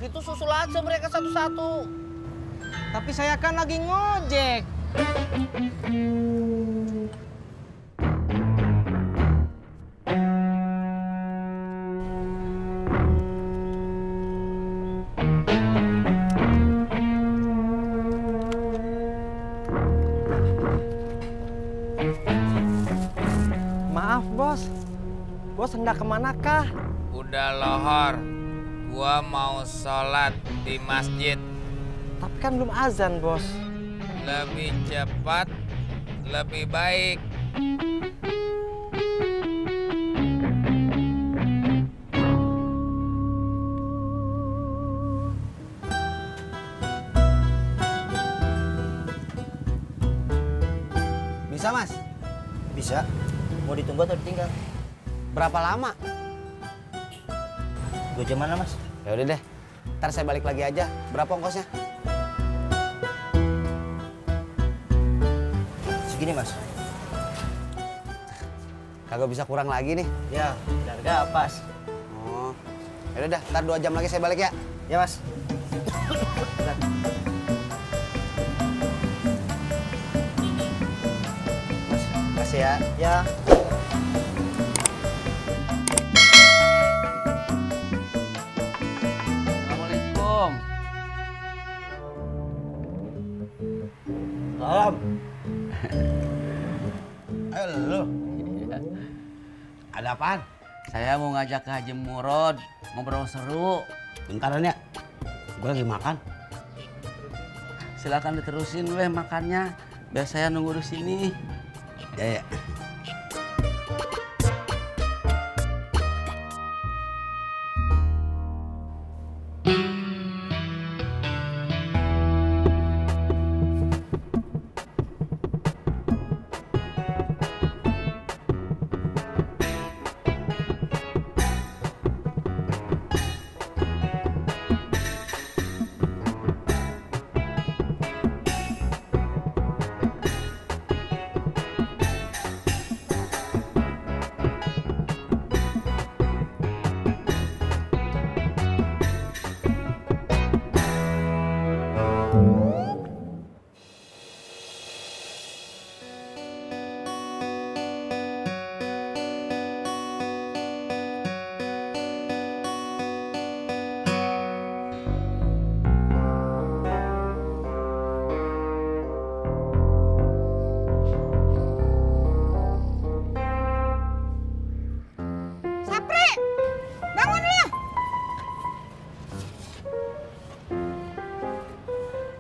gitu susul aja mereka satu-satu. Tapi saya kan lagi ngojek. Maaf bos, bos hendak kemanakah? Udah lohor, gua mau sholat di masjid. Tapi kan belum azan bos. Lebih cepat, lebih baik. Bisa mas? Bisa. Mau ditunggu atau ditinggal? Berapa lama? 2 jaman lah mas. Ya udah deh, ntar saya balik lagi aja. Berapa ongkosnya? Segini mas. Kagak bisa kurang lagi nih. Ya, harga pas. Oh, ya udah, ntar 2 jam lagi saya balik ya. Ya mas. Mas, kasih ya. Ya. Assalamualaikum. Salam. Ayo lu. Ada apaan? Saya mau ngajak ke Haji Murod, ngobrol seru. Bentaran ya. Gue lagi makan. Silakan diterusin weh makannya. Biar saya nunggu di sini. Ya ya.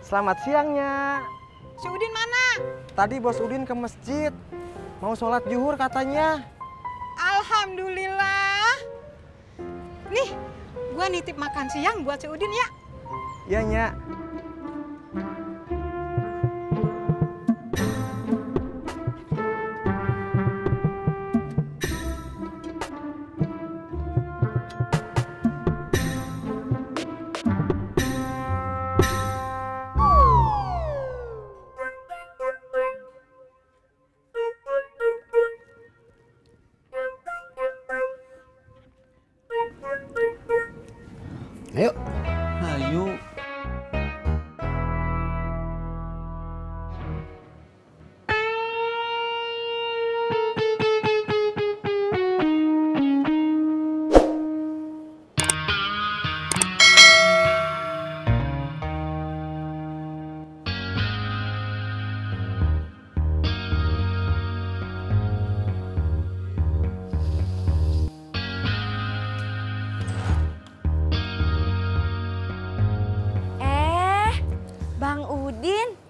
Selamat siangnya. Si Udin mana? Tadi bos Udin ke masjid. Mau sholat zuhur katanya. Alhamdulillah. Nih, gua nitip makan siang buat si Udin ya. Iya, Nya. Ayo. Ayo. Bang Udin,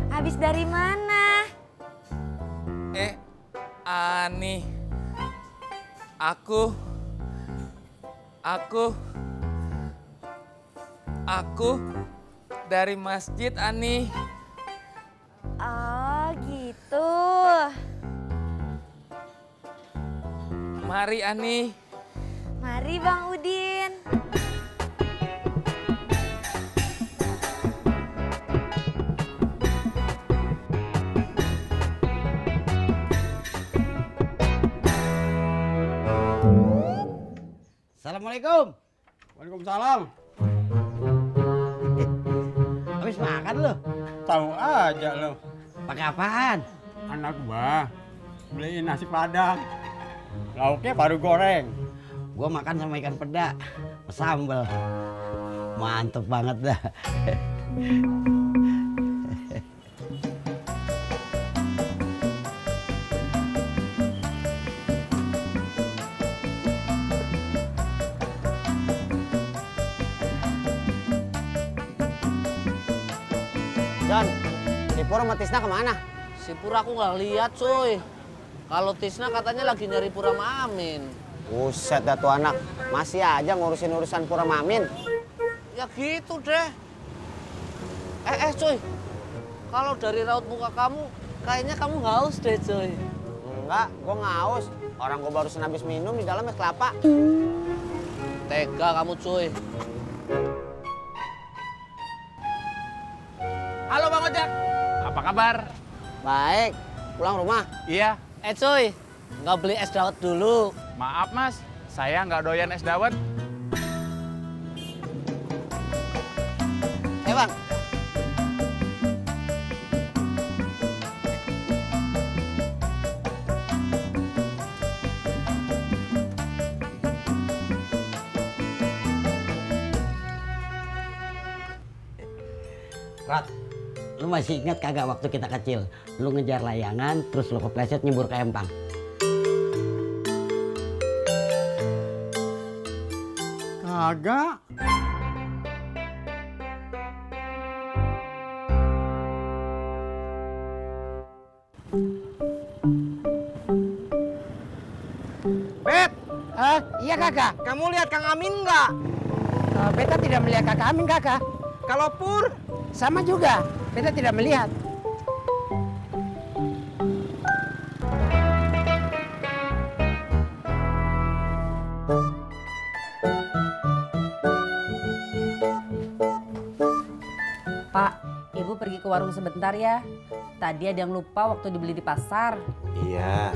habis dari mana? Ani, aku dari masjid, Ani. Oh gitu. Mari, Ani. Mari Bang Udin. Assalamualaikum. Waalaikumsalam. Habis makan lo? Tahu aja lo. Pakai apaan? Anak gua beliin nasi padang. Lauknya baru goreng. Gua makan sama ikan peda, sambal. Mantep banget dah. John, si Pur sama Tisna kemana? Si Pur aku nggak lihat, cuy. Kalau Tisna katanya lagi nyari Pura sama Amin. Buset dah tuh anak, masih aja ngurusin urusan Pur sama Amin. Ya gitu deh. Cuy. Kalau dari raut muka kamu, kayaknya kamu haus deh, cuy. Enggak, gua nggak haus. Orang gua barusan habis minum di dalam es kelapa. Tega kamu, cuy. Halo Bang Ojek, apa kabar? Baik, pulang rumah. Iya, Cuy, nggak beli es dawet dulu. maaf Mas, saya nggak doyan es dawet. Bang. Rat, lu masih ingat kagak waktu kita kecil? Lu ngejar layangan, terus lu kepleset nyebur ke empang. Kagak. Bet, Iya kakak. kamu lihat Kang Amin nggak? Beta tidak melihat kakak Amin kakak. Kalau Pur, Sama juga, beta tidak melihat. Pak, Ibu pergi ke warung sebentar ya. Tadi ada yang lupa waktu dibeli di pasar. Iya.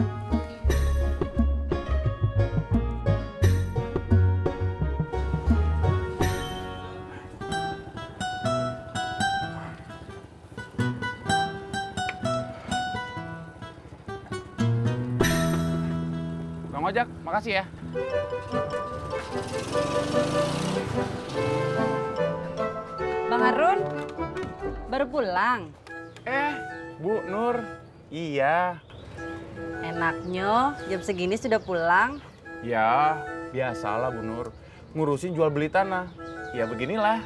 Bang Ojek, makasih ya. Bang Harun, baru pulang. Bu Nur, iya. Enaknya jam segini sudah pulang. Ya, biasalah Bu Nur. Ngurusin jual beli tanah. Ya beginilah.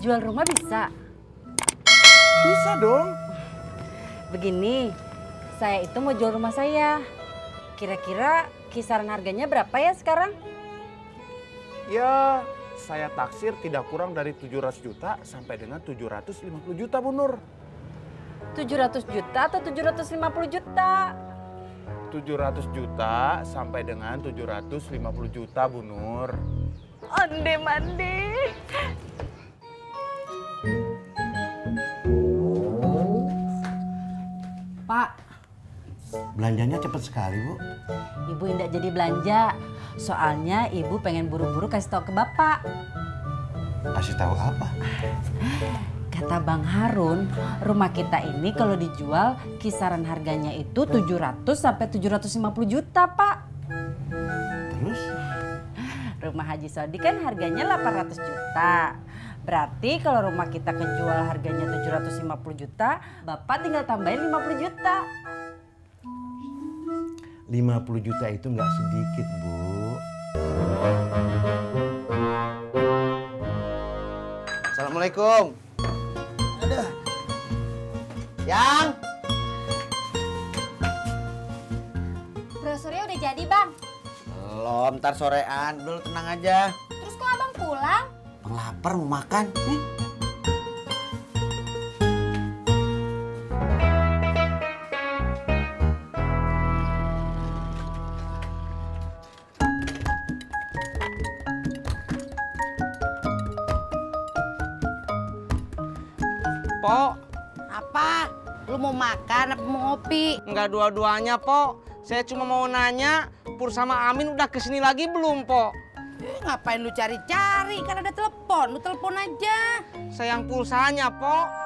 Jual rumah bisa. Bisa dong. Begini, saya itu mau jual rumah saya. Kira-kira kisaran harganya berapa ya sekarang? Ya, saya taksir tidak kurang dari 700 juta sampai dengan 750 juta Bu Nur. 700 juta atau 750 juta? 700 juta sampai dengan 750 juta Bu Nur. Onde mande. Pak, Belanjanya cepet sekali, Bu. Ibu tidak jadi belanja. Soalnya Ibu pengen buru-buru kasih tahu ke Bapak. Kasih tahu apa? Kata Bang Harun, rumah kita ini kalau dijual kisaran harganya itu 700 sampai 750 juta, Pak. Terus? Rumah Haji Sodi kan harganya 800 juta. Berarti kalau rumah kita kejual harganya 750 juta, Bapak tinggal tambahin 50 juta. 50 juta itu nggak sedikit, Bu. Assalamualaikum. Aduh. Yang. Brosurnya udah jadi, Bang. Belum, ntar sorean. Dulu tenang aja. Terus kok Abang pulang? Bang lapar mau makan. Po, Apa? Lu mau makan apa mau ngopi? nggak dua-duanya, Po. Saya cuma mau nanya, Pur sama Amin udah kesini lagi belum, Po? Ngapain lu cari-cari? Kan ada telepon, lu telepon aja. Sayang pulsanya, Pok.